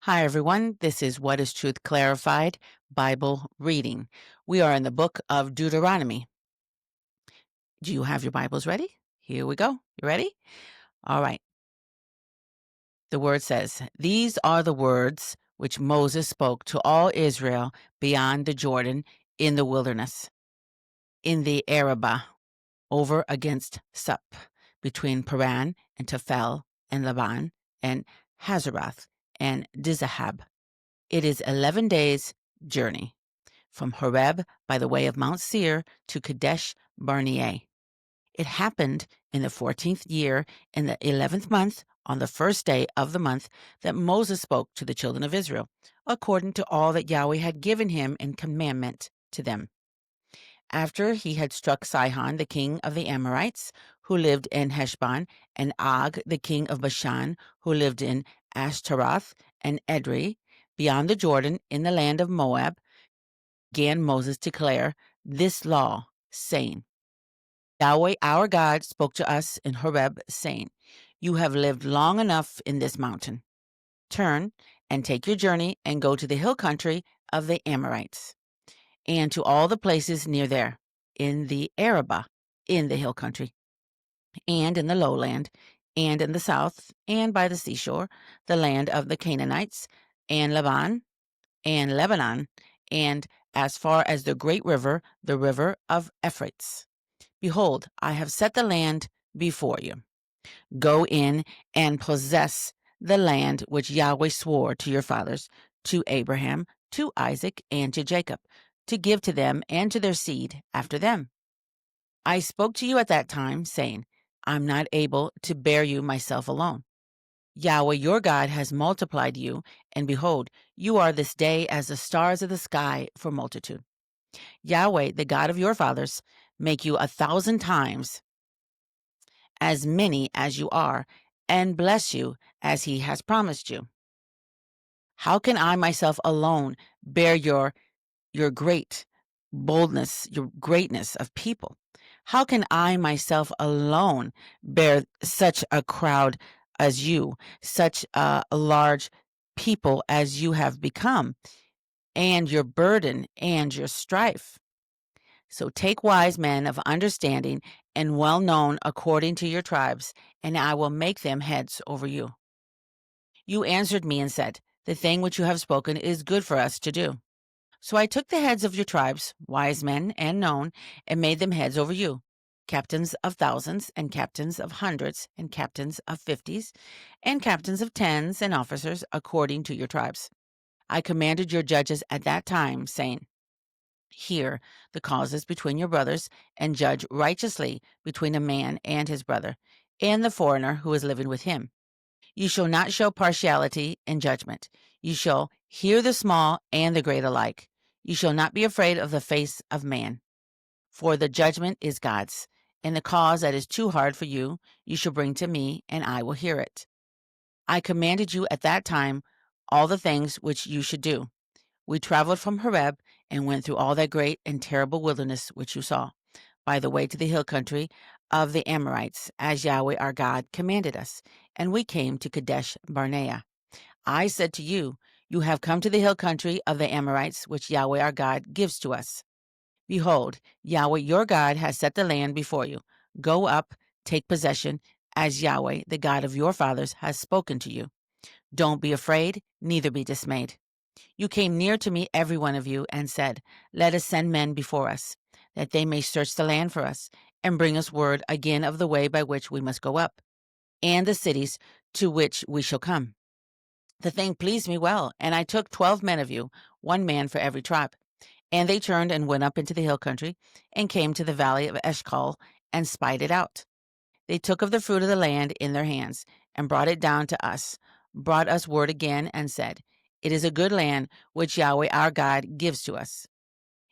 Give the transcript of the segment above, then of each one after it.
Hi, everyone. This is What is Truth Clarified Bible reading. We are in the book of Deuteronomy. Do you have your Bibles ready? Here we go. You ready? All right. The word says, "These are the words which Moses spoke to all Israel beyond the Jordan in the wilderness, in the Arabah, over against Sup, between Paran and Tophel and Laban and Hazeroth and Dizahab. It is 11 days' journey from Horeb by the way of Mount Seir to Kadesh Barnea. It happened in the 14th year, in the 11th month, on the first day of the month, that Moses spoke to the children of Israel, according to all that Yahweh had given him in commandment to them. After he had struck Sihon, the king of the Amorites, who lived in Heshbon, and Og, the king of Bashan, who lived in Ashtaroth and Edrei, beyond the Jordan, in the land of Moab, began Moses to declare this law, saying, Yahweh our God spoke to us in Horeb, saying, You have lived long enough in this mountain. Turn and take your journey and go to the hill country of the Amorites, and to all the places near there, in the Arabah, in the hill country, and in the lowland, and in the south, and by the seashore, the land of the Canaanites, and Lebanon, and as far as the great river, the river of Euphrates. Behold, I have set the land before you. Go in and possess the land which Yahweh swore to your fathers, to Abraham, to Isaac, and to Jacob, to give to them and to their seed after them. I spoke to you at that time, saying, I'm not able to bear you myself alone. Yahweh your God has multiplied you, and behold, you are this day as the stars of the sky for multitude. Yahweh, the God of your fathers, make you 1,000 times as many as you are, and bless you as he has promised you. How can I myself alone bear your great boldness, your greatness of people? How can I myself alone bear such a crowd as you, such a large people as you have become, and your burden and your strife? So take wise men of understanding and well known according to your tribes, and I will make them heads over you. You answered me and said, The thing which you have spoken is good for us to do. So I took the heads of your tribes, wise men and known, and made them heads over you, captains of thousands, and captains of hundreds, and captains of 50s, and captains of 10s, and officers according to your tribes. I commanded your judges at that time, saying, Hear the causes between your brothers, and judge righteously between a man and his brother, and the foreigner who is living with him. You shall not show partiality in judgment. You shall hear the small and the great alike. You shall not be afraid of the face of man, for the judgment is God's. And the cause that is too hard for you, you shall bring to me, and I will hear it. I commanded you at that time all the things which you should do. We traveled from Horeb and went through all that great and terrible wilderness which you saw, by the way to the hill country of the Amorites, as Yahweh our God commanded us, and we came to Kadesh Barnea. I said to you, You have come to the hill country of the Amorites, which Yahweh our God gives to us. Behold, Yahweh your God has set the land before you. Go up, take possession, as Yahweh, the God of your fathers, has spoken to you. Don't be afraid, neither be dismayed. You came near to me, every one of you, and said, Let us send men before us, that they may search the land for us, and bring us word again of the way by which we must go up, and the cities to which we shall come. The thing pleased me well, and I took 12 men of you, 1 man for every tribe. And they turned and went up into the hill country, and came to the valley of Eshcol, and spied it out. They took of the fruit of the land in their hands, and brought it down to us, brought us word again, and said, It is a good land which Yahweh our God gives to us.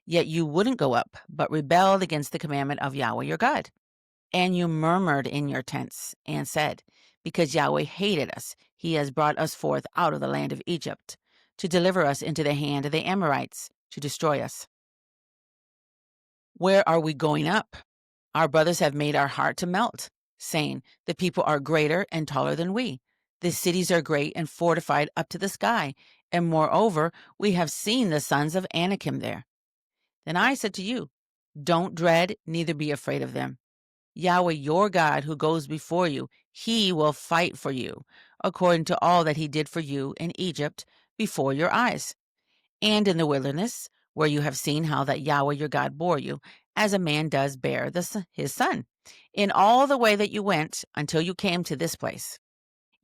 Yet you wouldn't go up, but rebelled against the commandment of Yahweh your God. And you murmured in your tents, and said, Because Yahweh hated us, he has brought us forth out of the land of Egypt, to deliver us into the hand of the Amorites, to destroy us. Where are we going up? Our brothers have made our heart to melt, saying, The people are greater and taller than we. The cities are great and fortified up to the sky, and moreover, we have seen the sons of Anakim there. Then I said to you, don't dread, neither be afraid of them. Yahweh your God, who goes before you, he will fight for you, according to all that he did for you in Egypt before your eyes, and in the wilderness, where you have seen how that Yahweh your God bore you, as a man does bear his son, in all the way that you went until you came to this place.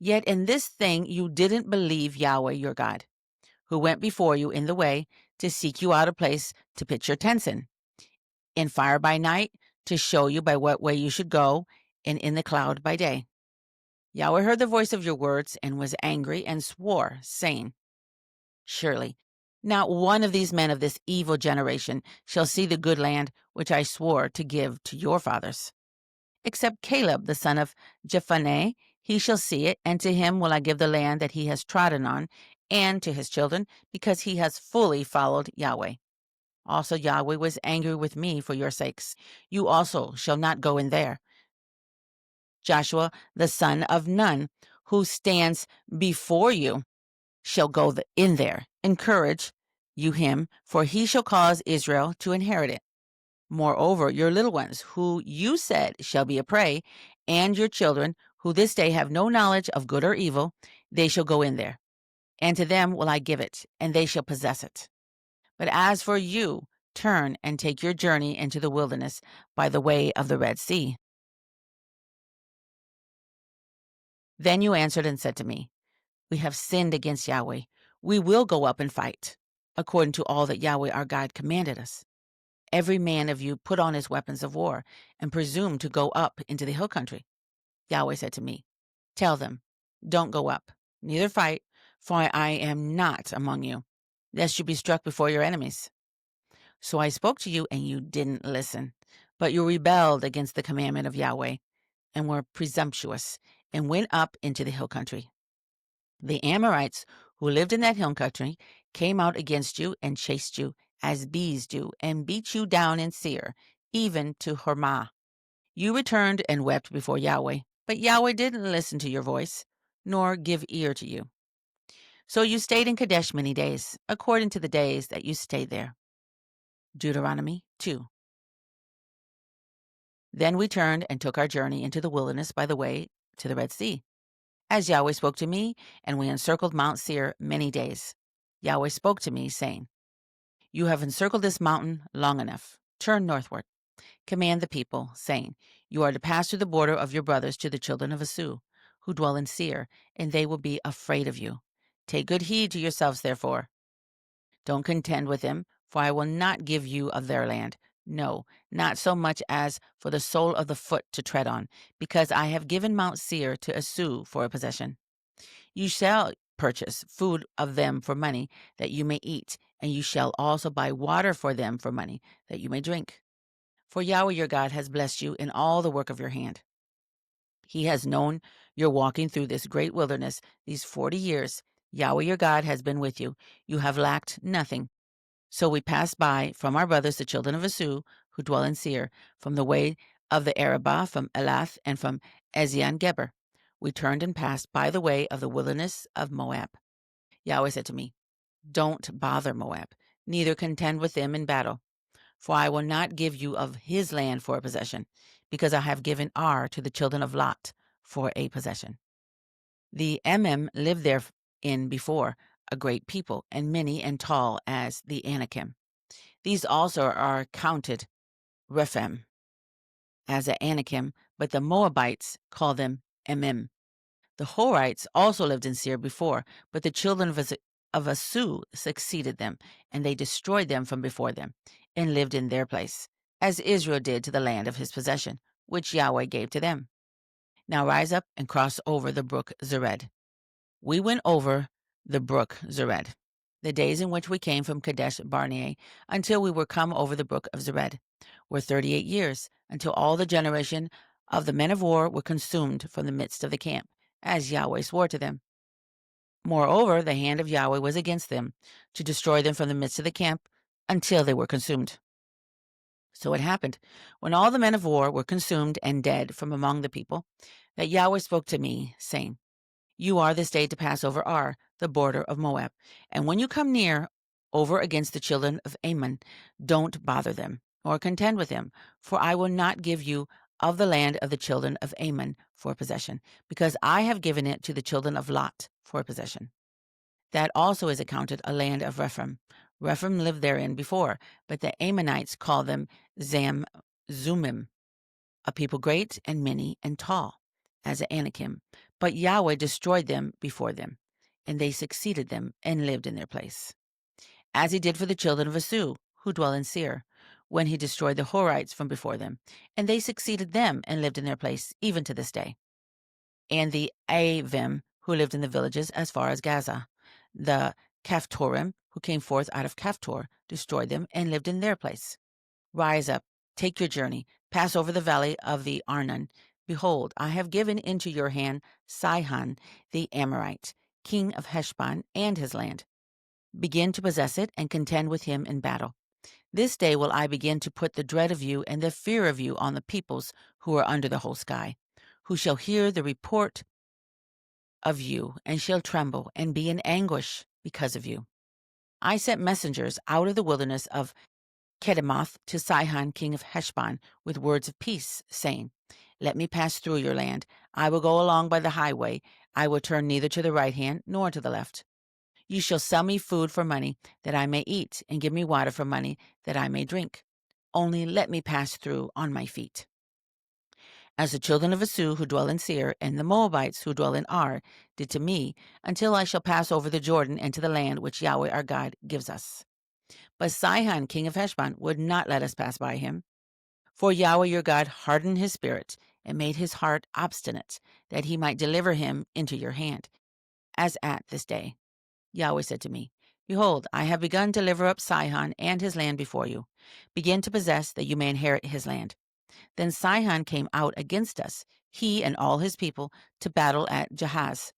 Yet in this thing you didn't believe Yahweh your God, who went before you in the way to seek you out a place to pitch your tents in fire by night, to show you by what way you should go, and in the cloud by day. Yahweh heard the voice of your words and was angry and swore, saying, surely not one of these men of this evil generation shall see the good land which I swore to give to your fathers. Except Caleb the son of Jephunneh, he shall see it, and to him will I give the land that he has trodden on, and to his children, because he has fully followed Yahweh. Also Yahweh was angry with me for your sakes. You also shall not go in there. Joshua the son of Nun, who stands before you, shall go in there. Encourage you him, for he shall cause Israel to inherit it. Moreover, your little ones, who you said shall be a prey, and your children, who this day have no knowledge of good or evil, they shall go in there. And to them will I give it, and they shall possess it. But as for you, turn and take your journey into the wilderness by the way of the Red Sea. Then you answered and said to me, we have sinned against Yahweh. We will go up and fight, according to all that Yahweh our God commanded us. Every man of you put on his weapons of war and presume to go up into the hill country. Yahweh said to me, tell them, don't go up, neither fight, for I am not among you, lest you be struck before your enemies. So I spoke to you, and you didn't listen, but you rebelled against the commandment of Yahweh, and were presumptuous, and went up into the hill country. The Amorites who lived in that hill country came out against you and chased you as bees do, and beat you down in Seir, even to Hormah. You returned and wept before Yahweh, but Yahweh didn't listen to your voice, nor give ear to you. So you stayed in Kadesh many days, according to the days that you stayed there. Deuteronomy 2. Then we turned and took our journey into the wilderness by the way to the Red Sea, as Yahweh spoke to me, and we encircled Mount Seir many days. Yahweh spoke to me, saying, you have encircled this mountain long enough. Turn northward. Command the people, saying, you are to pass through the border of your brothers to the children of Asu, who dwell in Seir, and they will be afraid of you. Take good heed to yourselves, therefore. Don't contend with them, for I will not give you of their land. No, not so much as for the sole of the foot to tread on, because I have given Mount Seir to Asu for a possession. You shall purchase food of them for money, that you may eat, and you shall also buy water for them for money, that you may drink. For Yahweh your God has blessed you in all the work of your hand. He has known your walking through this great wilderness these 40 years. Yahweh your God has been with you. You have lacked nothing. So we passed by from our brothers, the children of Asu, who dwell in Seir, from the way of the Arabah, from Elath, and from Ezion Geber. We turned and passed by the way of the wilderness of Moab. Yahweh said to me, don't bother Moab, neither contend with them in battle, for I will not give you of his land for a possession, because I have given Ar to the children of Lot for a possession. The Emim lived therein before, a great people, and many and tall as the Anakim. These also are counted Rephaim as the Anakim, but the Moabites call them Emim. The Horites also lived in Seir before, but the children of Asu succeeded them, and they destroyed them from before them, and lived in their place, as Israel did to the land of his possession, which Yahweh gave to them. Now rise up and cross over the brook Zered. We went over the brook Zered, the days in which we came from Kadesh Barnea until we were come over the brook of Zered, were 38 years, until all the generation of the men of war were consumed from the midst of the camp, as Yahweh swore to them. Moreover, the hand of Yahweh was against them, to destroy them from the midst of the camp, until they were consumed. So it happened, when all the men of war were consumed and dead from among the people, that Yahweh spoke to me, saying, You are this day to pass over Ar, the border of Moab. And when you come near over against the children of Ammon, don't bother them or contend with them, for I will not give you of the land of the children of Ammon for possession, because I have given it to the children of Lot for possession. That also is accounted a land of Rephaim. Rephaim lived therein before, but the Ammonites call them Zumim, a people great and many and tall, as Anakim. But Yahweh destroyed them before them, and they succeeded them and lived in their place. As he did for the children of Asu, who dwell in Seir, when he destroyed the Horites from before them, and they succeeded them and lived in their place, even to this day. And the Avim, who lived in the villages as far as Gaza, the Caphtorim, who came forth out of Caphtor, destroyed them and lived in their place. Rise up, take your journey, pass over the valley of the Arnon. Behold, I have given into your hand Sihon the Amorite, king of Heshbon, and his land. Begin to possess it and contend with him in battle. This day will I begin to put the dread of you and the fear of you on the peoples who are under the whole sky, who shall hear the report of you and shall tremble and be in anguish because of you. I sent messengers out of the wilderness of Kedemoth to Sihon, king of Heshbon, with words of peace, saying, Let me pass through your land. I will go along by the highway. I will turn neither to the right hand nor to the left. You shall sell me food for money that I may eat, and give me water for money that I may drink. Only let me pass through on my feet. As the children of Asu who dwell in Seir, and the Moabites who dwell in Ar, did to me, until I shall pass over the Jordan into the land which Yahweh our God gives us. But Sihon, king of Heshbon, would not let us pass by him. For Yahweh your God hardened his spirit, and made his heart obstinate, that he might deliver him into your hand, as at this day. Yahweh said to me, Behold, I have begun to deliver up Sihon and his land before you. Begin to possess, that you may inherit his land. Then Sihon came out against us, he and all his people, to battle at Jahaz.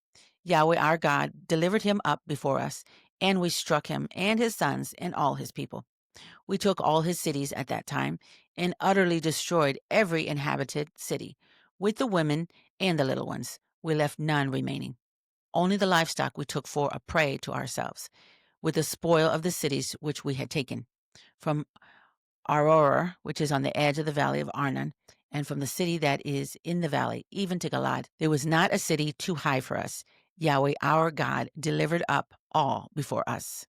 Yahweh our God delivered him up before us, and we struck him and his sons and all his people. We took all his cities at that time, and utterly destroyed every inhabited city, with the women and the little ones. We left none remaining. Only the livestock we took for a prey to ourselves, with the spoil of the cities which we had taken. From Aurora, which is on the edge of the valley of Arnon, and from the city that is in the valley, even to Galad, there was not a city too high for us. Yahweh our God delivered up all before us.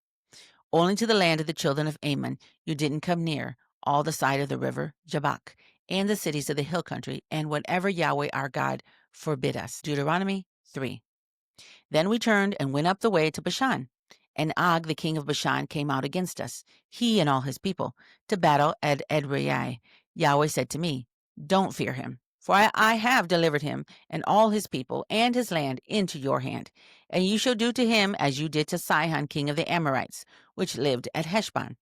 Only to the land of the children of Ammon you didn't come near, all the side of the river Jabbok, and the cities of the hill country, and whatever Yahweh our God forbid us. Deuteronomy 3. Then we turned and went up the way to Bashan. And Og, the king of Bashan, came out against us, he and all his people, to battle at Edrei. Yahweh said to me, Don't fear him, for I have delivered him and all his people and his land into your hand. And you shall do to him as you did to Sihon, king of the Amorites, which lived at Heshbon.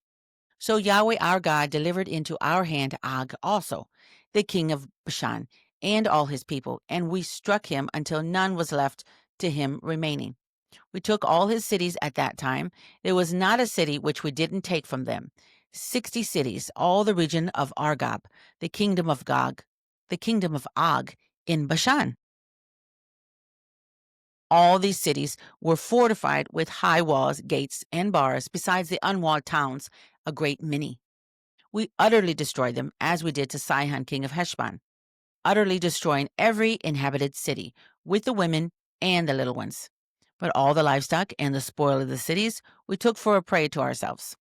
So Yahweh our God delivered into our hand Og also, the king of Bashan, and all his people, and we struck him until none was left to him remaining. We took all his cities at that time. There was not a city which we didn't take from them. 60 cities, all the region of Argob, the kingdom of Og in Bashan. All these cities were fortified with high walls, gates, and bars, besides the unwalled towns, a great many. We utterly destroyed them, as we did to Sihon, king of Heshbon, utterly destroying every inhabited city, with the women and the little ones. But all the livestock and the spoil of the cities we took for a prey to ourselves.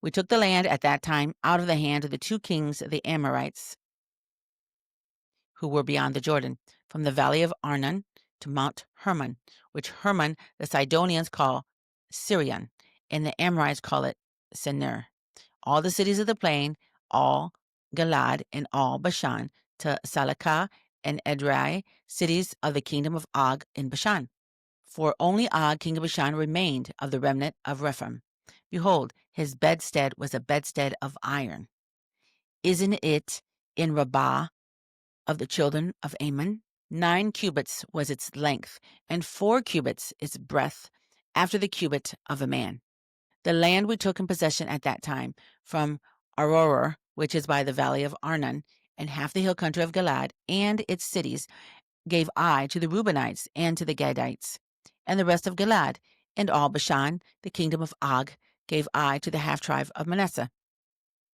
We took the land at that time out of the hand of the 2 kings of the Amorites, who were beyond the Jordan, from the valley of Arnon to Mount Hermon, which Hermon the Sidonians call Sirion, and the Amorites call it Senir. All the cities of the plain, all Galad and all Bashan, to Salakah and Edrei, cities of the kingdom of Og in Bashan. For only Og, king of Bashan, remained of the remnant of Rephaim. Behold, his bedstead was a bedstead of iron. Isn't it in Rabbah of the children of Ammon? 9 cubits was its length, and 4 cubits its breadth, after the cubit of a man. The land we took in possession at that time, from Aurora, which is by the valley of Arnon, and half the hill country of Galad, and its cities, gave I to the Reubenites and to the Gadites, and the rest of Gilad, and all Bashan, the kingdom of Og, gave I to the half-tribe of Manasseh.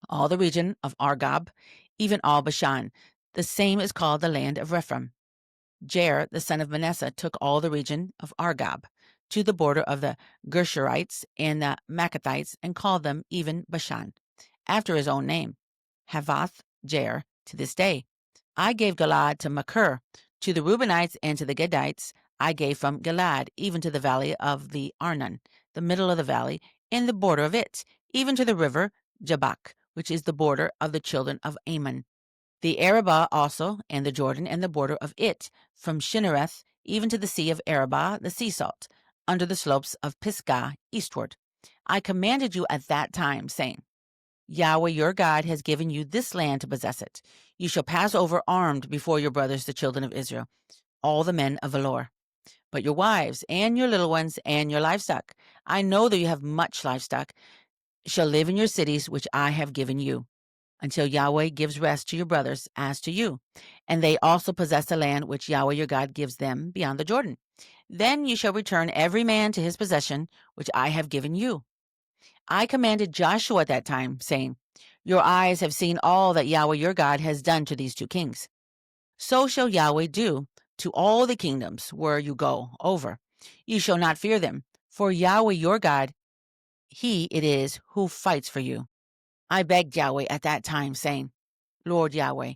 All the region of Argob, even all Bashan, the same is called the land of Rephaim. Jair, the son of Manasseh, took all the region of Argob to the border of the Gershurites and the Maccathites, and called them even Bashan, after his own name, Havoth Jair, to this day. I gave Gilad to Machir, to the Reubenites and to the Gadites. I gave from Gilad even to the valley of the Arnon, the middle of the valley, and the border of it, even to the river Jabbok, which is the border of the children of Ammon. The Arabah also, and the Jordan, and the border of it, from Shinnereth even to the sea of Arabah, the sea salt, under the slopes of Pisgah, eastward. I commanded you at that time, saying, Yahweh your God has given you this land to possess it. You shall pass over armed before your brothers, the children of Israel, all the men of valor. But your wives, and your little ones, and your livestock, I know that you have much livestock, shall live in your cities which I have given you, until Yahweh gives rest to your brothers as to you, and they also possess the land which Yahweh your God gives them beyond the Jordan. Then you shall return every man to his possession, which I have given you. I commanded Joshua at that time, saying, Your eyes have seen all that Yahweh your God has done to these two kings. So shall Yahweh do to all the kingdoms where you go over. You shall not fear them, for Yahweh your God, he it is who fights for you. I begged Yahweh at that time, saying, Lord Yahweh,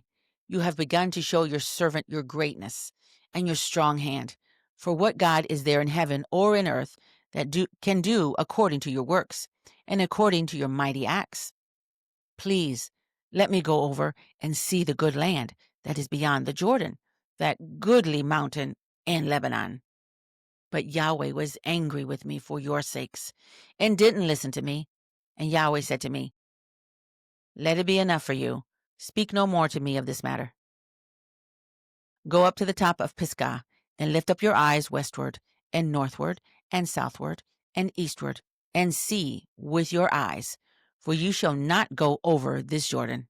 you have begun to show your servant your greatness and your strong hand. For what God is there in heaven or in earth that can do according to your works and according to your mighty acts? Please let me go over and see the good land that is beyond the Jordan, that goodly mountain in Lebanon. But Yahweh was angry with me for your sakes and didn't listen to me. And Yahweh said to me, Let it be enough for you. Speak no more to me of this matter. Go up to the top of Pisgah and lift up your eyes westward and northward and southward and eastward and see with your eyes, for you shall not go over this Jordan.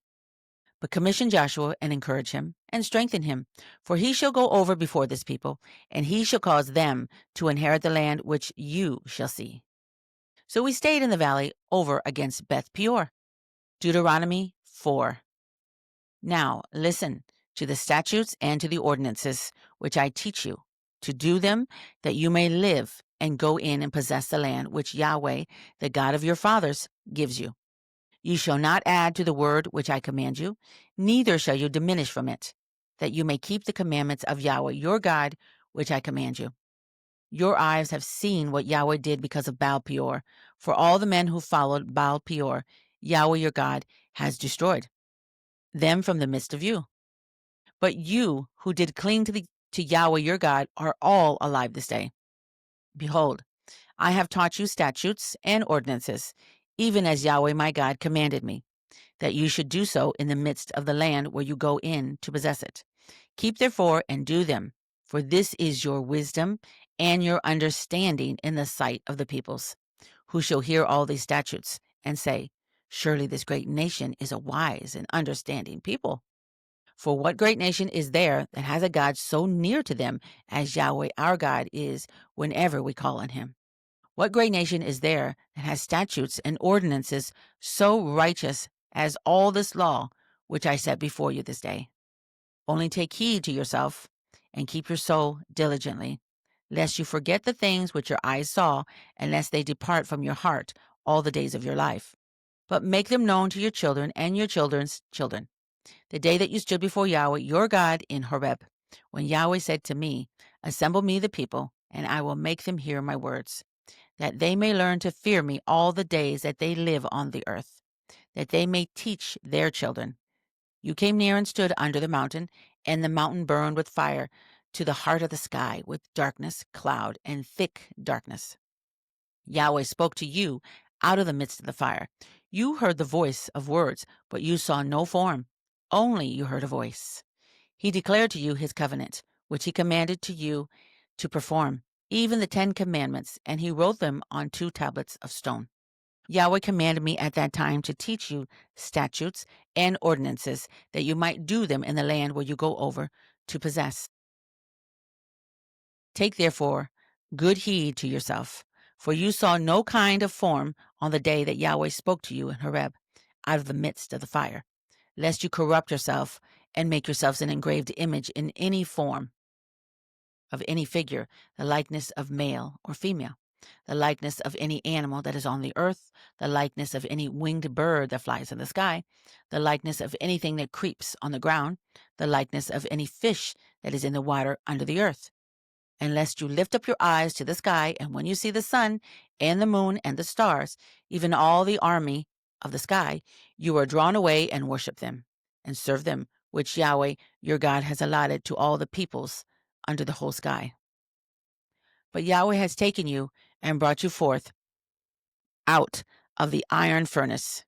But commission Joshua and encourage him and strengthen him, for he shall go over before this people, and he shall cause them to inherit the land which you shall see. So we stayed in the valley over against Beth Peor. Deuteronomy 4. Now listen to the statutes and to the ordinances which I teach you, to do them, that you may live and go in and possess the land which Yahweh, the God of your fathers, gives you. You shall not add to the word which I command you, neither shall you diminish from it, that you may keep the commandments of Yahweh your God, which I command you. Your eyes have seen what Yahweh did because of Baal Peor. For all the men who followed Baal Peor, Yahweh your God has destroyed them from the midst of you. But you who did cling to Yahweh your God are all alive this day. Behold, I have taught you statutes and ordinances, even as Yahweh my God commanded me, that you should do so in the midst of the land where you go in to possess it. Keep therefore and do them, for this is your wisdom and your understanding in the sight of the peoples, who shall hear all these statutes and say, Surely this great nation is a wise and understanding people. For what great nation is there that has a God so near to them as Yahweh our God is whenever we call on him? What great nation is there that has statutes and ordinances so righteous as all this law which I set before you this day? Only take heed to yourself and keep your soul diligently, lest you forget the things which your eyes saw, and lest they depart from your heart all the days of your life. But make them known to your children and your children's children, the day that you stood before Yahweh your God in Horeb, when Yahweh said to me, Assemble me the people, and I will make them hear my words, that they may learn to fear me all the days that they live on the earth, that they may teach their children. You came near and stood under the mountain, and the mountain burned with fire to the heart of the sky, with darkness, cloud, and thick darkness. Yahweh spoke to you out of the midst of the fire. You heard the voice of words, but you saw no form. Only you heard a voice. He declared to you his covenant, which he commanded to you to perform, even the 10 commandments, and he wrote them on 2 tablets of stone. Yahweh commanded me at that time to teach you statutes and ordinances, that you might do them in the land where you go over to possess. Take therefore good heed to yourself, for you saw no kind of form on the day that Yahweh spoke to you in Horeb, out of the midst of the fire, lest you corrupt yourself and make yourselves an engraved image in any form of any figure, the likeness of male or female, the likeness of any animal that is on the earth, the likeness of any winged bird that flies in the sky, the likeness of anything that creeps on the ground, the likeness of any fish that is in the water under the earth. And lest you lift up your eyes to the sky, and when you see the sun and the moon and the stars, even all the army of the sky, you are drawn away and worship them, and serve them, which Yahweh your God has allotted to all the peoples under the whole sky. But Yahweh has taken you and brought you forth out of the iron furnace,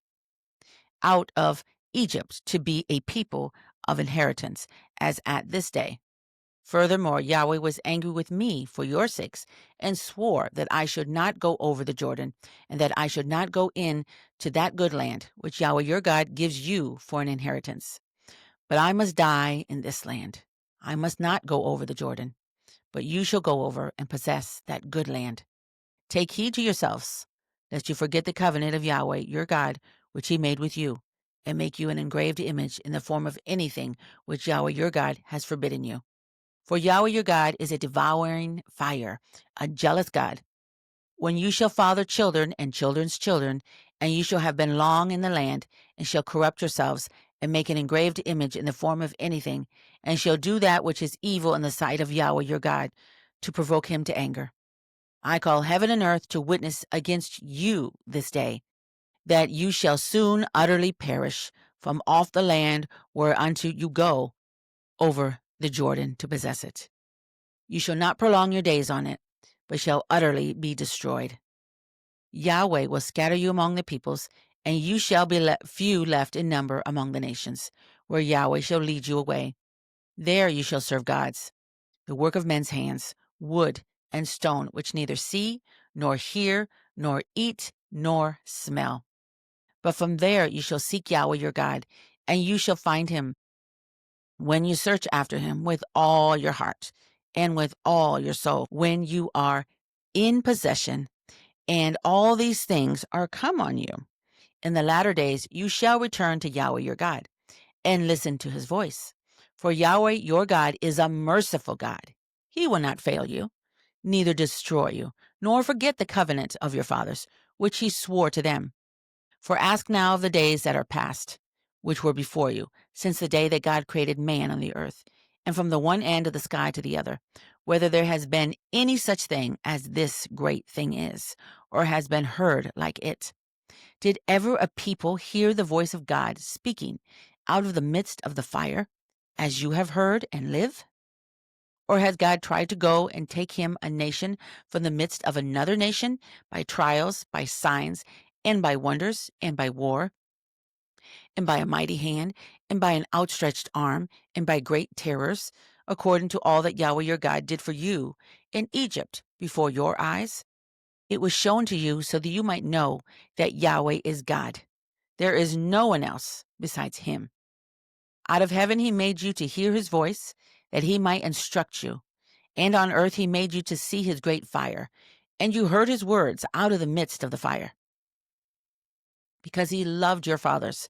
out of Egypt, to be a people of inheritance, as at this day. Furthermore, Yahweh was angry with me for your sakes, and swore that I should not go over the Jordan, and that I should not go in to that good land, which Yahweh your God gives you for an inheritance. But I must die in this land. I must not go over the Jordan, but you shall go over and possess that good land. Take heed to yourselves, lest you forget the covenant of Yahweh your God, which he made with you, and make you an engraved image in the form of anything which Yahweh your God has forbidden you. For Yahweh your God is a devouring fire, a jealous God. When you shall father children and children's children, and you shall have been long in the land, and shall corrupt yourselves, and make an engraved image in the form of anything, and shall do that which is evil in the sight of Yahweh your God, to provoke him to anger. I call heaven and earth to witness against you this day, that you shall soon utterly perish from off the land whereunto you go over the Jordan to possess it. You shall not prolong your days on it, but shall utterly be destroyed. Yahweh will scatter you among the peoples, and you shall be few left in number among the nations, where Yahweh shall lead you away. There you shall serve gods, the work of men's hands, wood and stone, which neither see, nor hear, nor eat, nor smell. But from there you shall seek Yahweh your God, and you shall find him, when you search after him with all your heart and with all your soul, when you are in possession, and all these things are come on you. In the latter days you shall return to Yahweh your God, and listen to his voice. For Yahweh your God is a merciful God. He will not fail you, neither destroy you, nor forget the covenant of your fathers, which he swore to them. For ask now of the days that are past, which were before you, since the day that God created man on the earth, and from the one end of the sky to the other, whether there has been any such thing as this great thing is, or has been heard like it. Did ever a people hear the voice of God speaking out of the midst of the fire, as you have heard and live? Or has God tried to go and take him a nation from the midst of another nation by trials, by signs, and by wonders, and by war, and by a mighty hand, and by an outstretched arm, and by great terrors, according to all that Yahweh your God did for you in Egypt before your eyes? It was shown to you so that you might know that Yahweh is God. There is no one else besides him. Out of heaven he made you to hear his voice, that he might instruct you. And on earth he made you to see his great fire, and you heard his words out of the midst of the fire. Because he loved your fathers,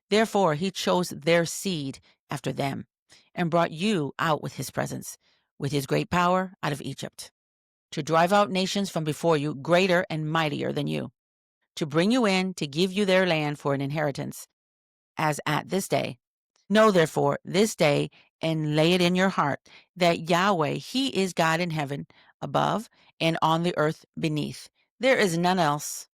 therefore he chose their seed after them, and brought you out with his presence, with his great power out of Egypt, to drive out nations from before you, greater and mightier than you, to bring you in, to give you their land for an inheritance, as at this day. Know therefore this day, and lay it in your heart, that Yahweh, he is God in heaven above, and on the earth beneath. There is none else.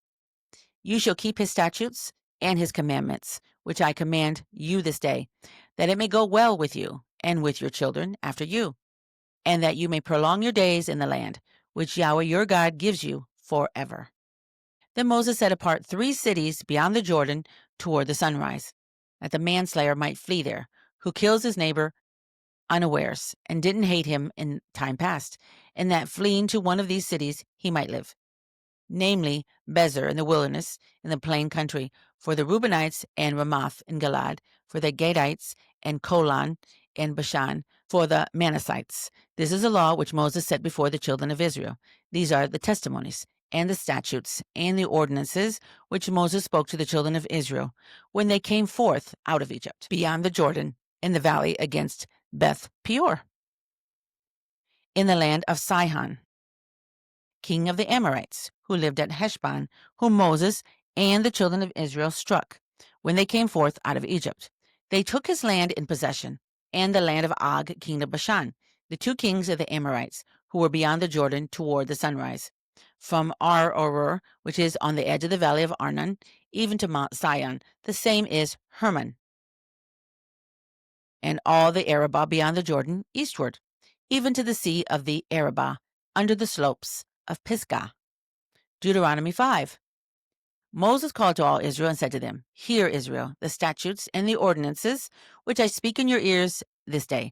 You shall keep his statutes and his commandments, which I command you this day, that it may go well with you and with your children after you, and that you may prolong your days in the land, which Yahweh your God gives you forever. Then Moses set apart 3 cities beyond the Jordan toward the sunrise, that the manslayer might flee there, who kills his neighbor unawares, and didn't hate him in time past, and that fleeing to one of these cities he might live, namely Bezer in the wilderness, in the plain country, for the Reubenites, and Ramoth in Gilad, for the Gadites, and Golan in Bashan, For the Manassites, this is a law which Moses set before the children of Israel. These are the testimonies and the statutes and the ordinances which Moses spoke to the children of Israel when they came forth out of Egypt, beyond the Jordan, in the valley against Beth Peor, in the land of Sihon, king of the Amorites, who lived at Heshbon, whom Moses and the children of Israel struck when they came forth out of Egypt. They took his land in possession, and the land of Og, king of Bashan, the two kings of the Amorites, who were beyond the Jordan toward the sunrise. From Ar-Orur, which is on the edge of the valley of Arnon, even to Mount Sion, the same is Hermon, and all the Arabah beyond the Jordan eastward, even to the sea of the Arabah, under the slopes of Pisgah. Deuteronomy 5. Moses called to all Israel and said to them, Hear, Israel, the statutes and the ordinances which I speak in your ears this day,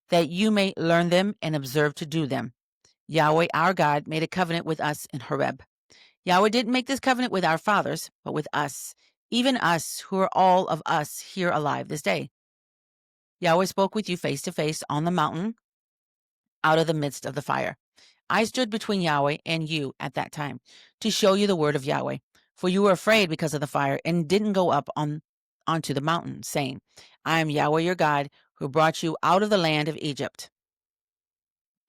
that you may learn them and observe to do them. Yahweh our God made a covenant with us in Horeb. Yahweh didn't make this covenant with our fathers, but with us, even us who are all of us here alive this day. Yahweh spoke with you face to face on the mountain out of the midst of the fire. I stood between Yahweh and you at that time to show you the word of Yahweh, for you were afraid because of the fire and didn't go up onto the mountain, saying, I am Yahweh your God, who brought you out of the land of Egypt,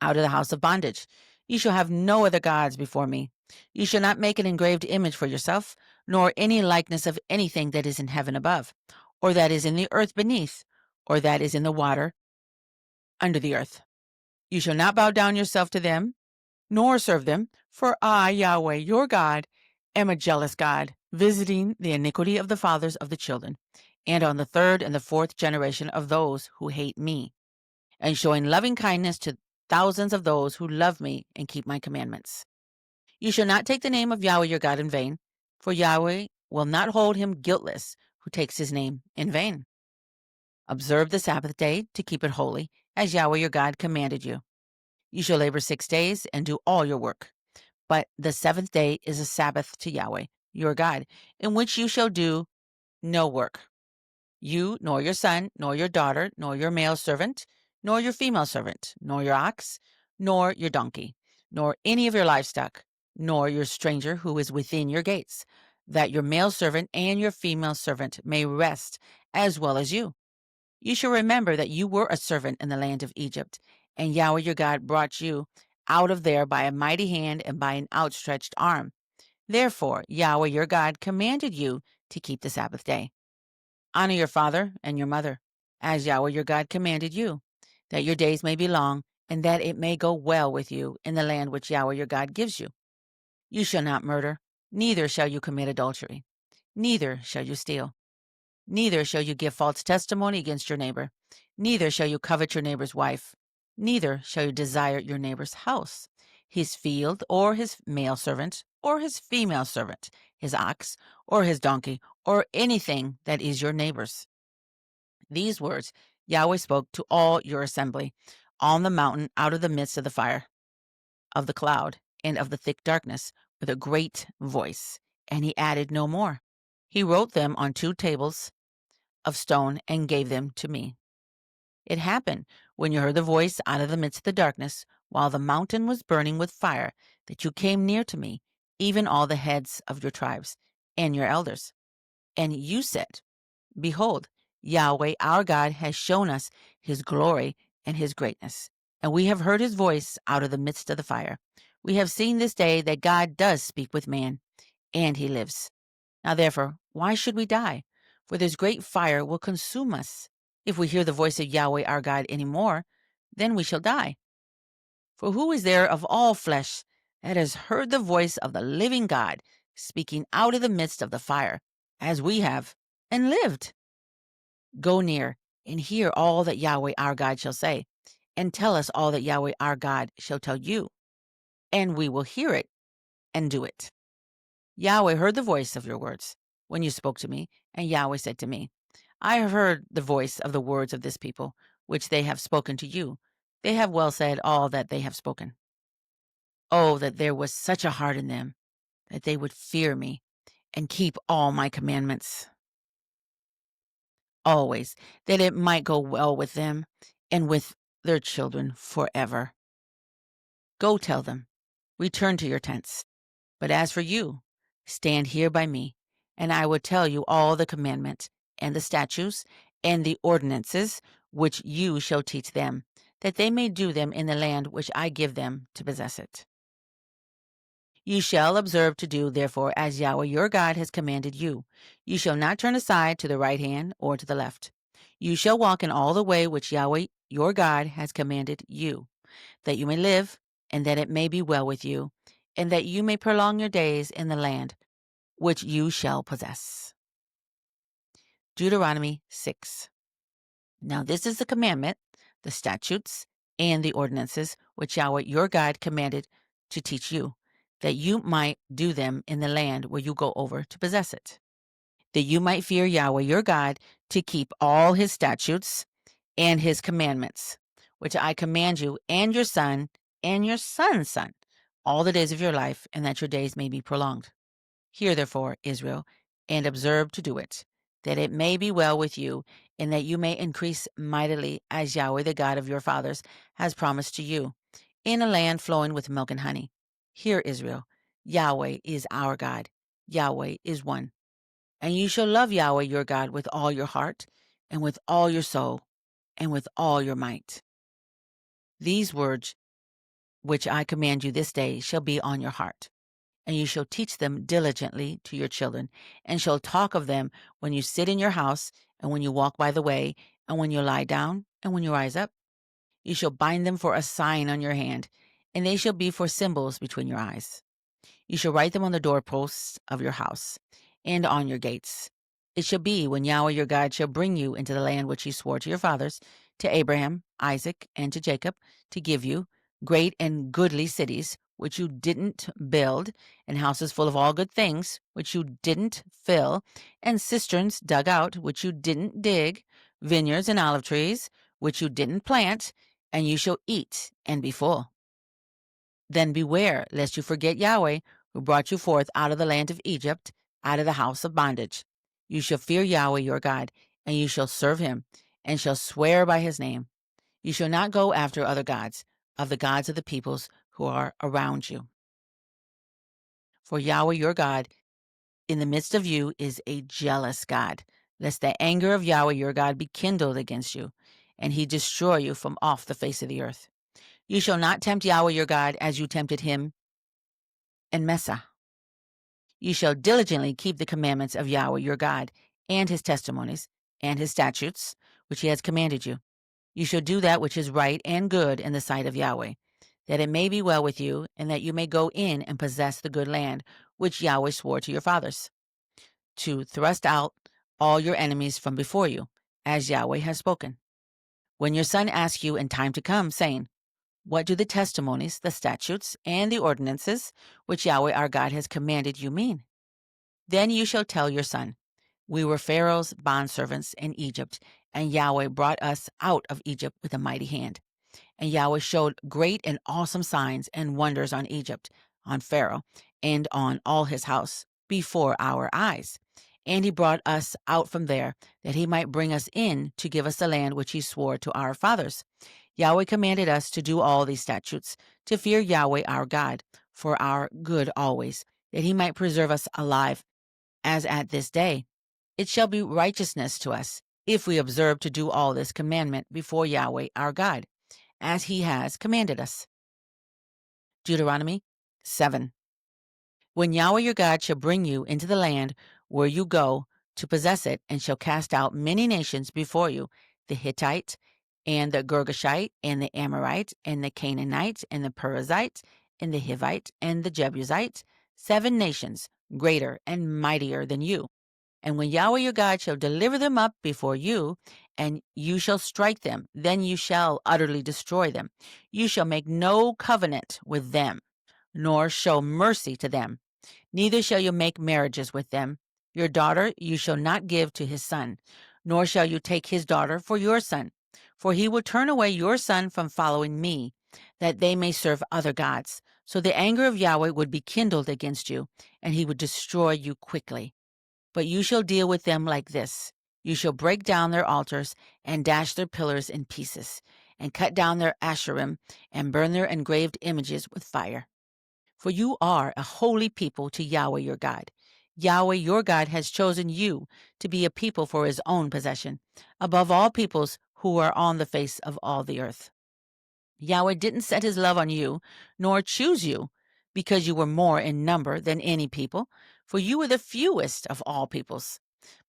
out of the house of bondage. You shall have no other gods before me. You shall not make an engraved image for yourself, nor any likeness of anything that is in heaven above, or that is in the earth beneath, or that is in the water under the earth. You shall not bow down yourself to them, nor serve them, for I, Yahweh, your God, am a jealous God, visiting the iniquity of the fathers of the children, and on the third and the fourth generation of those who hate me, and showing loving kindness to thousands of those who love me and keep my commandments. You shall not take the name of Yahweh your God in vain, for Yahweh will not hold him guiltless who takes his name in vain. Observe the Sabbath day to keep it holy, as Yahweh your God commanded you. You shall labor 6 days and do all your work. But the seventh day is a Sabbath to Yahweh, your God, in which you shall do no work. You, nor your son, nor your daughter, nor your male servant, nor your female servant, nor your ox, nor your donkey, nor any of your livestock, nor your stranger who is within your gates, that your male servant and your female servant may rest as well as you. You shall remember that you were a servant in the land of Egypt, and Yahweh your God brought you out of there by a mighty hand and by an outstretched arm. Therefore, Yahweh your God commanded you to keep the Sabbath day. Honor your father and your mother, as Yahweh your God commanded you, that your days may be long, and that it may go well with you in the land which Yahweh your God gives you. You shall not murder, neither shall you commit adultery, neither shall you steal. Neither shall you give false testimony against your neighbor. Neither shall you covet your neighbor's wife. Neither shall you desire your neighbor's house, his field, or his male servant, or his female servant, his ox, or his donkey, or anything that is your neighbor's. These words Yahweh spoke to all your assembly on the mountain out of the midst of the fire, of the cloud, and of the thick darkness, with a great voice. And he added no more. He wrote them on 2 tables of stone and gave them to me. It happened, when you heard the voice out of the midst of the darkness, while the mountain was burning with fire, that you came near to me, even all the heads of your tribes and your elders. And you said, Behold, Yahweh our God has shown us his glory and his greatness, and we have heard his voice out of the midst of the fire. We have seen this day that God does speak with man, and he lives. Now therefore, why should we die? For this great fire will consume us. If we hear the voice of Yahweh our God any more, then we shall die. For who is there of all flesh that has heard the voice of the living God speaking out of the midst of the fire, as we have, and lived? Go near and hear all that Yahweh our God shall say, and tell us all that Yahweh our God shall tell you, and we will hear it and do it. Yahweh heard the voice of your words when you spoke to me, and Yahweh said to me, I have heard the voice of the words of this people, which they have spoken to you. They have well said all that they have spoken. Oh, that there was such a heart in them, that they would fear me and keep all my commandments. Always, that it might go well with them and with their children forever. Go tell them, return to your tents. But as for you, stand here by me, and I will tell you all the commandments, and the statutes, and the ordinances, which you shall teach them, that they may do them in the land which I give them to possess it. You shall observe to do, therefore, as Yahweh your God has commanded you. You shall not turn aside to the right hand or to the left. You shall walk in all the way which Yahweh your God has commanded you, that you may live, and that it may be well with you, and that you may prolong your days in the land which you shall possess. Deuteronomy 6. Now this is the commandment, the statutes, and the ordinances which Yahweh your God commanded to teach you, that you might do them in the land where you go over to possess it, that you might fear Yahweh your God to keep all his statutes and his commandments, which I command you and your son and your son's son all the days of your life, and that your days may be prolonged. Hear therefore, Israel, and observe to do it, that it may be well with you, and that you may increase mightily, as Yahweh the God of your fathers has promised to you, in a land flowing with milk and honey. Hear, Israel, Yahweh is our God, Yahweh is one. And you shall love Yahweh your God with all your heart, and with all your soul, and with all your might. These words which I command you this day shall be on your heart, and you shall teach them diligently to your children, and shall talk of them when you sit in your house, and when you walk by the way, and when you lie down, and when you rise up. You shall bind them for a sign on your hand, and they shall be for symbols between your eyes. You shall write them on the doorposts of your house, and on your gates. It shall be, when Yahweh your God shall bring you into the land which he swore to your fathers, to Abraham, Isaac, and to Jacob, to give you great and goodly cities, which you didn't build, and houses full of all good things, which you didn't fill, and cisterns dug out, which you didn't dig, vineyards and olive trees, which you didn't plant, and you shall eat and be full. Then beware lest you forget Yahweh, who brought you forth out of the land of Egypt, out of the house of bondage. You shall fear Yahweh your God, and you shall serve him, and shall swear by his name. You shall not go after other gods, of the gods of the peoples who are around you. For Yahweh your God in the midst of you is a jealous God, lest the anger of Yahweh your God be kindled against you, and he destroy you from off the face of the earth. You shall not tempt Yahweh your God as you tempted him in Messah. You shall diligently keep the commandments of Yahweh your God, and his testimonies, and his statutes, which he has commanded you. You shall do that which is right and good in the sight of Yahweh, that it may be well with you, and that you may go in and possess the good land which Yahweh swore to your fathers, to thrust out all your enemies from before you, as Yahweh has spoken. When your son asks you in time to come, saying, what do the testimonies, the statutes, and the ordinances which Yahweh our God has commanded you mean? Then you shall tell your son, we were Pharaoh's bondservants in Egypt, and Yahweh brought us out of Egypt with a mighty hand. And Yahweh showed great and awesome signs and wonders on Egypt, on Pharaoh, and on all his house, before our eyes. And he brought us out from there, that he might bring us in to give us the land which he swore to our fathers. Yahweh commanded us to do all these statutes, to fear Yahweh our God, for our good always, that he might preserve us alive, as at this day. It shall be righteousness to us, if we observe to do all this commandment before Yahweh our God, as he has commanded us. Deuteronomy 7. When Yahweh your God shall bring you into the land where you go to possess it, and shall cast out many nations before you, the Hittite, and the Girgashite, and the Amorite, and the Canaanite, and the Perizzite, and the Hivite, and the Jebusite, 7 nations, greater and mightier than you. And when Yahweh your God shall deliver them up before you, and you shall strike them, then you shall utterly destroy them. You shall make no covenant with them, nor show mercy to them. Neither shall you make marriages with them. Your daughter you shall not give to his son, nor shall you take his daughter for your son. For he will turn away your son from following me, that they may serve other gods. So the anger of Yahweh would be kindled against you, and he would destroy you quickly. But you shall deal with them like this. You shall break down their altars and dash their pillars in pieces, and cut down their Asherim and burn their engraved images with fire. For you are a holy people to Yahweh your God. Yahweh your God has chosen you to be a people for his own possession, above all peoples who are on the face of all the earth. Yahweh didn't set his love on you, nor choose you, because you were more in number than any people, for you were the fewest of all peoples,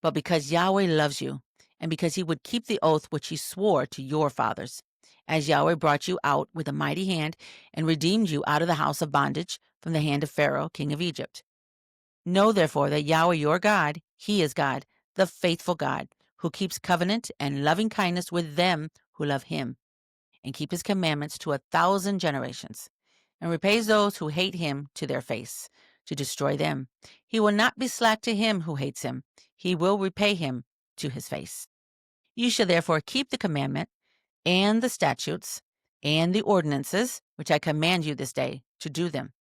but because Yahweh loves you, and because he would keep the oath which he swore to your fathers, as Yahweh brought you out with a mighty hand and redeemed you out of the house of bondage from the hand of Pharaoh, king of Egypt. Know therefore that Yahweh your God, he is God, the faithful God, who keeps covenant and loving kindness with them who love him, and keep his commandments to 1,000 generations, and repays those who hate him to their face, to destroy them. He will not be slack to him who hates him. He will repay him to his face. You shall therefore keep the commandment and the statutes and the ordinances which I command you this day to do them.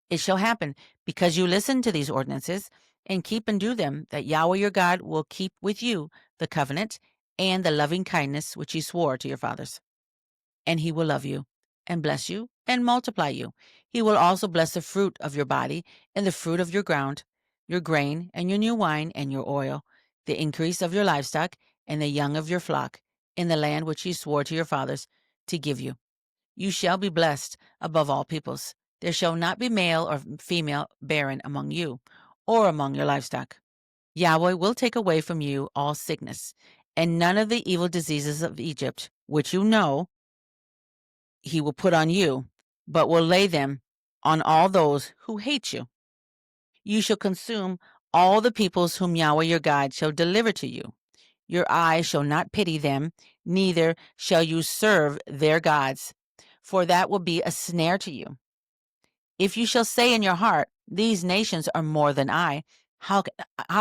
It shall happen, because you listen to these ordinances and keep and do them, that Yahweh your God will keep with you the covenant and the loving kindness which he swore to your fathers. And he will love you and bless you and multiply you. He will also bless the fruit of your body and the fruit of your ground, your grain and your new wine and your oil, the increase of your livestock and the young of your flock, in the land which he swore to your fathers to give you. You shall be blessed above all peoples. There shall not be male or female barren among you, or among your livestock. Yahweh will take away from you all sickness, and none of the evil diseases of Egypt, which you know he will put on you, but will lay them on all those who hate you. You shall consume all the peoples whom Yahweh your God shall deliver to you. Your eye shall not pity them, neither shall you serve their gods, for that will be a snare to you. If you shall say in your heart, these nations are more than I, how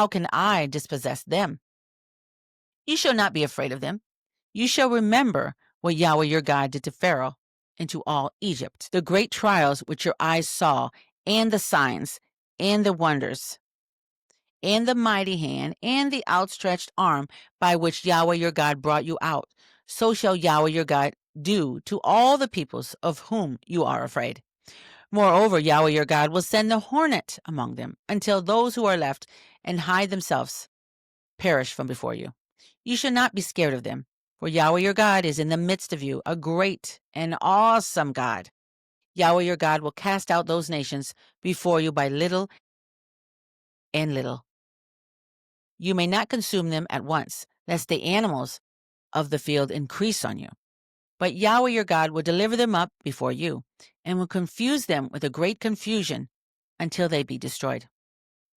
can I dispossess them? You shall not be afraid of them. You shall remember what Yahweh your God did to Pharaoh and to all Egypt, the great trials which your eyes saw, and the signs, and the wonders, and the mighty hand, and the outstretched arm by which Yahweh your God brought you out. So shall Yahweh your God do to all the peoples of whom you are afraid. Moreover, Yahweh your God will send the hornet among them, until those who are left and hide themselves perish from before you. You shall not be scared of them, for Yahweh your God is in the midst of you, a great and awesome God. Yahweh your God will cast out those nations before you by little and little. You may not consume them at once, lest the animals of the field increase on you. But Yahweh your God will deliver them up before you, and will confuse them with a great confusion until they be destroyed.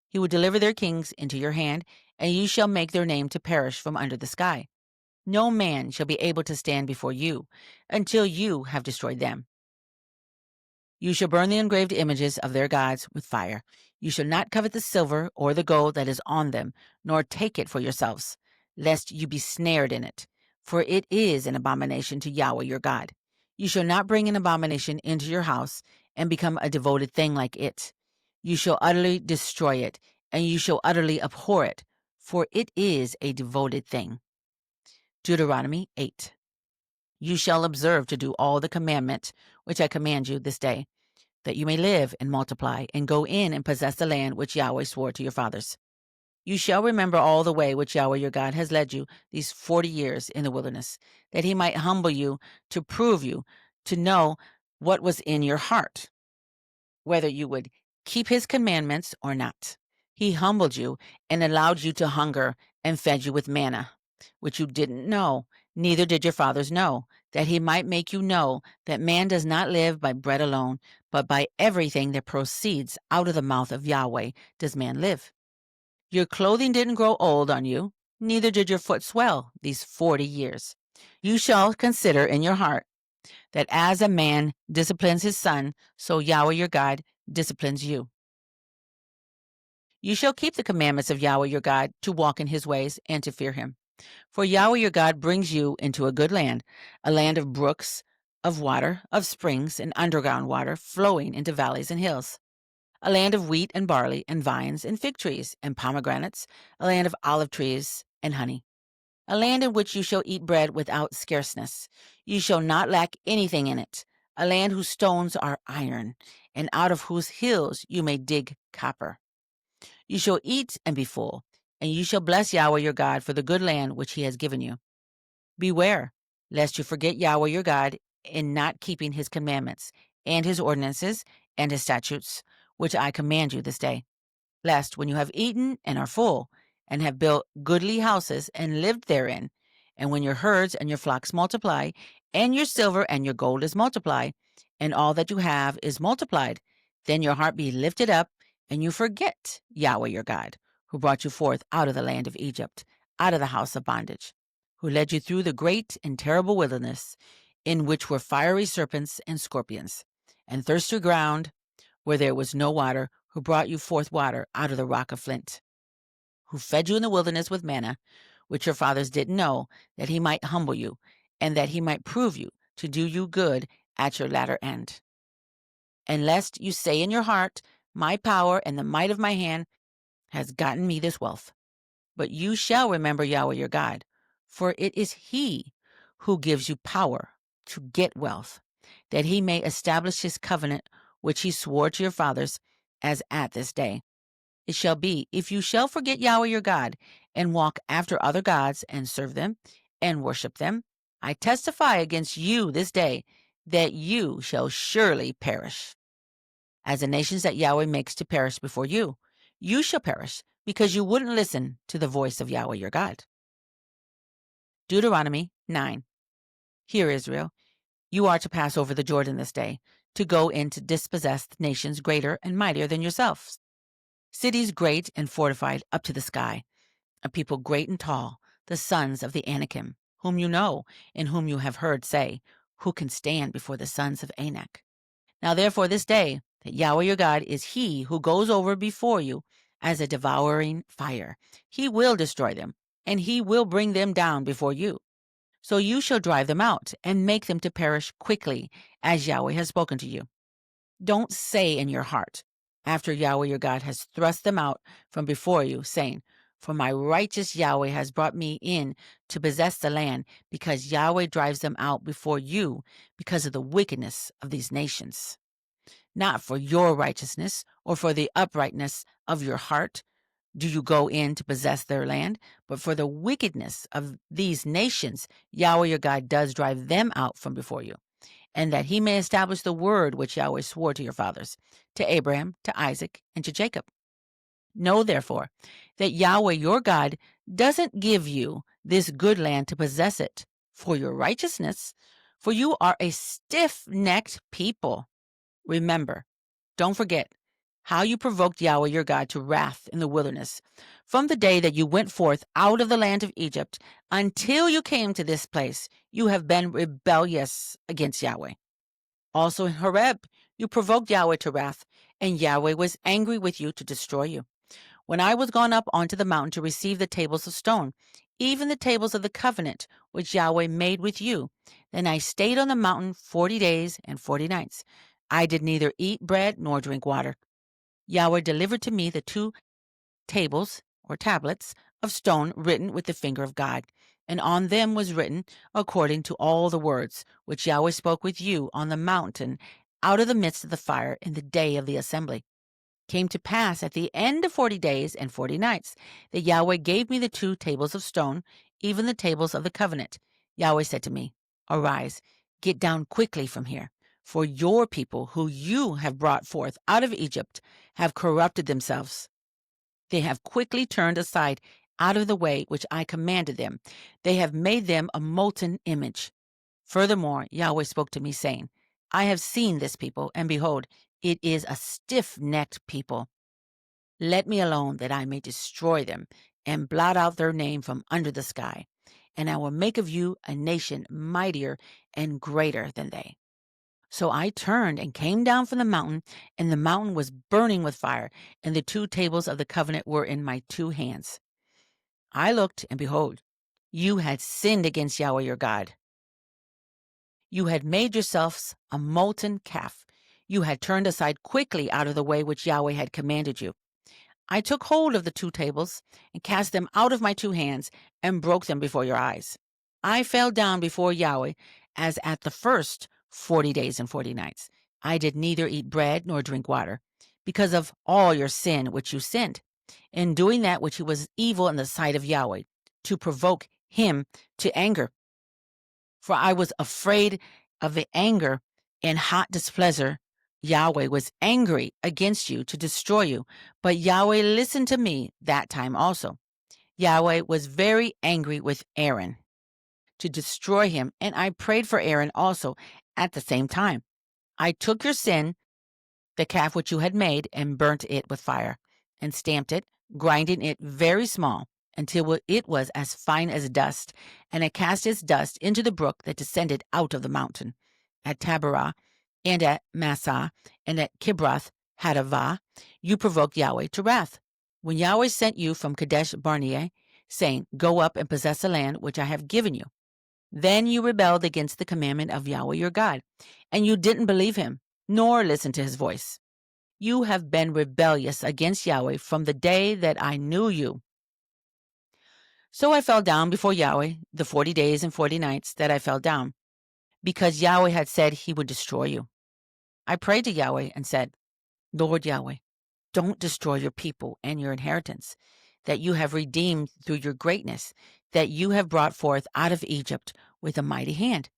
He will deliver their kings into your hand, and you shall make their name to perish from under the sky. No man shall be able to stand before you until you have destroyed them. You shall burn the engraved images of their gods with fire. You shall not covet the silver or the gold that is on them, nor take it for yourselves, lest you be snared in it, for it is an abomination to Yahweh your God. You shall not bring an abomination into your house and become a devoted thing like it. You shall utterly destroy it, and you shall utterly abhor it, for it is a devoted thing. Deuteronomy 8. You shall observe to do all the commandment which I command you this day, that you may live and multiply, and go in and possess the land which Yahweh swore to your fathers. You shall remember all the way which Yahweh your God has led you these 40 years in the wilderness, that he might humble you, to prove you, to know what was in your heart, whether you would keep his commandments or not. He humbled you and allowed you to hunger and fed you with manna, which you didn't know, neither did your fathers know, that he might make you know that man does not live by bread alone, but by everything that proceeds out of the mouth of Yahweh does man live. Your clothing didn't grow old on you, neither did your foot swell these 40 years. You shall consider in your heart that as a man disciplines his son, so Yahweh your God disciplines you. You shall keep the commandments of Yahweh your God, to walk in his ways and to fear him. For Yahweh your God brings you into a good land, a land of brooks, of water, of springs, and underground water flowing into valleys and hills, a land of wheat and barley and vines and fig trees and pomegranates, a land of olive trees and honey, a land in which you shall eat bread without scarceness. You shall not lack anything in it, a land whose stones are iron, and out of whose hills you may dig copper. You shall eat and be full, and you shall bless Yahweh your God for the good land which he has given you. Beware, lest you forget Yahweh your God in not keeping his commandments, and his ordinances, and his statutes, which I command you this day. Lest when you have eaten and are full, and have built goodly houses and lived therein, and when your herds and your flocks multiply, and your silver and your gold is multiplied, and all that you have is multiplied, then your heart be lifted up, and you forget Yahweh your God, who brought you forth out of the land of Egypt, out of the house of bondage, who led you through the great and terrible wilderness, in which were fiery serpents and scorpions, and thirsty ground, where there was no water, who brought you forth water out of the rock of flint, who fed you in the wilderness with manna, which your fathers didn't know, that he might humble you, and that he might prove you, to do you good at your latter end. And lest you say in your heart, my power and the might of my hand has gotten me this wealth. But you shall remember Yahweh your God, for it is he who gives you power to get wealth, that he may establish his covenant, which he swore to your fathers, as at this day. It shall be, if you shall forget Yahweh your God, and walk after other gods, and serve them, and worship them, I testify against you this day, that you shall surely perish. As the nations that Yahweh makes to perish before you, you shall perish, because you wouldn't listen to the voice of Yahweh your God. Deuteronomy 9. Hear, Israel, you are to pass over the Jordan this day, to go in to dispossess nations greater and mightier than yourselves, cities great and fortified up to the sky, a people great and tall, the sons of the Anakim, whom you know, and whom you have heard say, who can stand before the sons of Anak. Now therefore this day, that Yahweh your God is he who goes over before you as a devouring fire. He will destroy them, and he will bring them down before you. So you shall drive them out, and make them to perish quickly, as Yahweh has spoken to you. Don't say in your heart, after Yahweh your God has thrust them out from before you, saying, for my righteous Yahweh has brought me in to possess the land, because Yahweh drives them out before you because of the wickedness of these nations. Not for your righteousness or for the uprightness of your heart do you go in to possess their land, but for the wickedness of these nations, Yahweh your God does drive them out from before you, and that he may establish the word which Yahweh swore to your fathers, to Abraham, to Isaac, and to Jacob. Know, therefore, that Yahweh your God doesn't give you this good land to possess it for your righteousness, for you are a stiff-necked people. Remember, don't forget, how you provoked Yahweh your God to wrath in the wilderness, from the day that you went forth out of the land of Egypt until you came to this place. You have been rebellious against Yahweh. Also in Horeb, you provoked Yahweh to wrath, and Yahweh was angry with you to destroy you. When I was gone up onto the mountain to receive the tables of stone, even the tables of the covenant which Yahweh made with you, then I stayed on the mountain 40 days and 40 nights. I did neither eat bread nor drink water. Yahweh delivered to me the 2 tables or tablets of stone written with the finger of God, and on them was written, according to all the words which Yahweh spoke with you on the mountain out of the midst of the fire in the day of the assembly. Came to pass at the end of 40 days and 40 nights that Yahweh gave me the 2 tables of stone, even the tables of the covenant. Yahweh said to me, arise, get down quickly from here, for your people who you have brought forth out of Egypt have corrupted themselves. They have quickly turned aside out of the way which I commanded them. They have made them a molten image. Furthermore, Yahweh spoke to me, saying, I have seen this people, and behold, it is a stiff-necked people. Let me alone, that I may destroy them, and blot out their name from under the sky. And I will make of you a nation mightier and greater than they. So I turned and came down from the mountain, and the mountain was burning with fire, and the 2 tables of the covenant were in my 2 hands. I looked, and behold, you had sinned against Yahweh your God. You had made yourselves a molten calf. You had turned aside quickly out of the way which Yahweh had commanded you. I took hold of the 2 tables and cast them out of my 2 hands and broke them before your eyes. I fell down before Yahweh as at the first 40 days and 40 nights. I did neither eat bread nor drink water, because of all your sin which you sinned, in doing that which was evil in the sight of Yahweh, to provoke him to anger. For I was afraid of the anger and hot displeasure. Yahweh was angry against you to destroy you, but Yahweh listened to me that time also. Yahweh was very angry with Aaron to destroy him, and I prayed for Aaron also at the same time. I took your sin, the calf which you had made, and burnt it with fire, and stamped it, grinding it very small, until it was as fine as dust, and I cast its dust into the brook that descended out of the mountain. At Taberah, and at Massah, and at Kibroth Hadavah, you provoked Yahweh to wrath. When Yahweh sent you from Kadesh Barnea, saying, Go up and possess the land which I have given you, then you rebelled against the commandment of Yahweh your God, and you didn't believe him, nor listen to his voice. You have been rebellious against Yahweh from the day that I knew you. So I fell down before Yahweh the 40 days and 40 nights that I fell down, because Yahweh had said he would destroy you. I prayed to Yahweh and said, Lord Yahweh, don't destroy your people and your inheritance, that you have redeemed through your greatness, that you have brought forth out of Egypt with a mighty hand.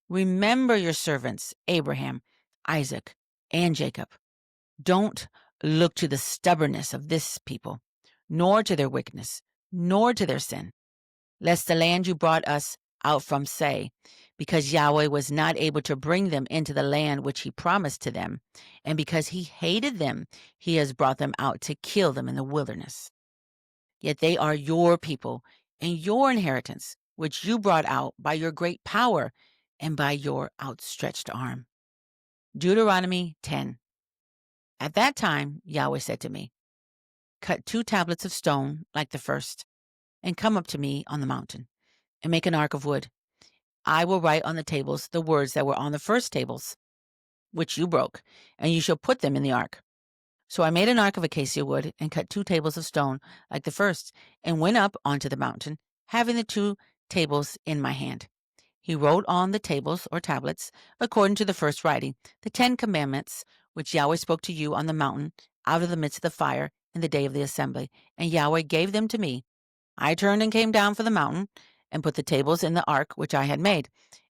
Remember your servants, Abraham, Isaac, and Jacob. Don't look to the stubbornness of this people, nor to their wickedness, nor to their sin, lest the land you brought us out from say, because Yahweh was not able to bring them into the land which he promised to them, and because he hated them, he has brought them out to kill them in the wilderness. Yet they are your people and your inheritance, which you brought out by your great power and by your outstretched arm. Deuteronomy 10. At that time, Yahweh said to me, Cut 2 tablets of stone like the first, and come up to me on the mountain, and make an ark of wood. I will write on the tables the words that were on the first tables, which you broke, and you shall put them in the ark. So I made an ark of acacia wood, and cut 2 tables of stone like the first, and went up onto the mountain, having the 2 tables in my hand. He wrote on the tables or tablets, according to the first writing, the 10 commandments which Yahweh spoke to you on the mountain out of the midst of the fire in the day of the assembly, and Yahweh gave them to me. I turned and came down from the mountain and put the tables in the ark which I had made,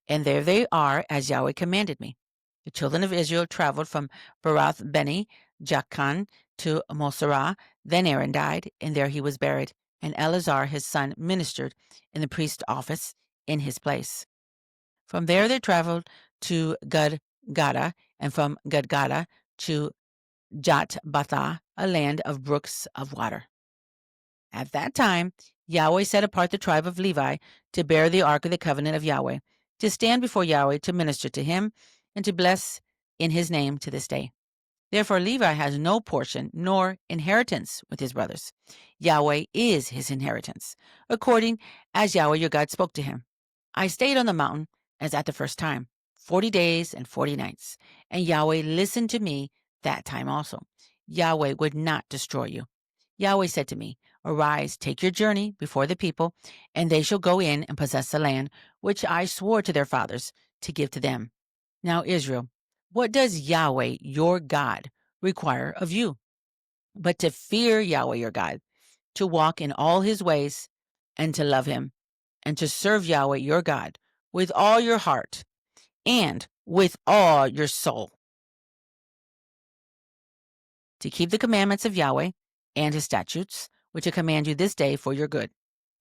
and there they are as Yahweh commanded me. The children of Israel traveled from Barath Beni Jaakan to Moserah. Then Aaron died, and there he was buried, and Eleazar his son ministered in the priest's office in his place. From there they traveled to Gudgodah, and from Gudgodah to Jotbathah, a land of brooks of water. At that time, Yahweh set apart the tribe of Levi to bear the ark of the covenant of Yahweh, to stand before Yahweh to minister to him, and to bless in his name to this day. Therefore Levi has no portion nor inheritance with his brothers. Yahweh is his inheritance, according as Yahweh your God spoke to him. I stayed on the mountain as at the first time, 40 days and 40 nights, and Yahweh listened to me that time also. Yahweh would not destroy you. Yahweh said to me, Arise, take your journey before the people, and they shall go in and possess the land which I swore to their fathers to give to them. Now, Israel, what does Yahweh your God require of you? But to fear Yahweh your God, to walk in all his ways, and to love him, and to serve Yahweh your God with all your heart and with all your soul, to keep the commandments of Yahweh and his statutes, which I command you this day for your good.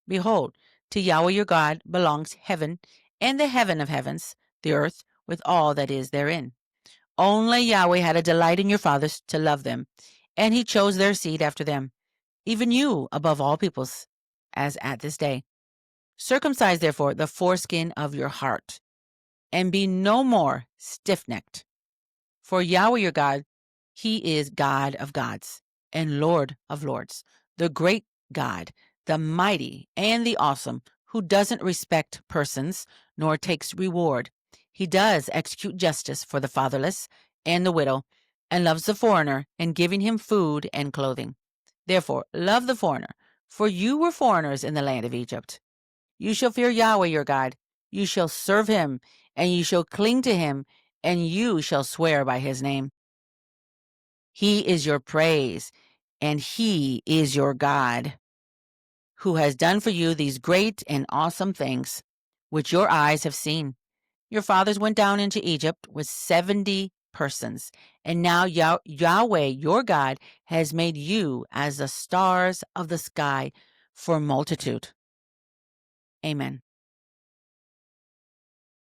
Behold, to Yahweh your God belongs heaven and the heaven of heavens, the earth with all that is therein. Only Yahweh had a delight in your fathers to love them, and he chose their seed after them, even you above all peoples, as at this day. Circumcise therefore the foreskin of your heart, and be no more stiff-necked. For Yahweh your God, he is God of gods and Lord of lords, the great God, the mighty and the awesome, who doesn't respect persons nor takes reward. He does execute justice for the fatherless and the widow, and loves the foreigner in giving him food and clothing. Therefore, love the foreigner, for you were foreigners in the land of Egypt. You shall fear Yahweh your God. You shall serve him, and you shall cling to him, and you shall swear by his name. He is your praise, and he is your God, who has done for you these great and awesome things, which your eyes have seen. Your fathers went down into Egypt with 70 persons, and now Yahweh your God has made you as the stars of the sky for multitude. Amen.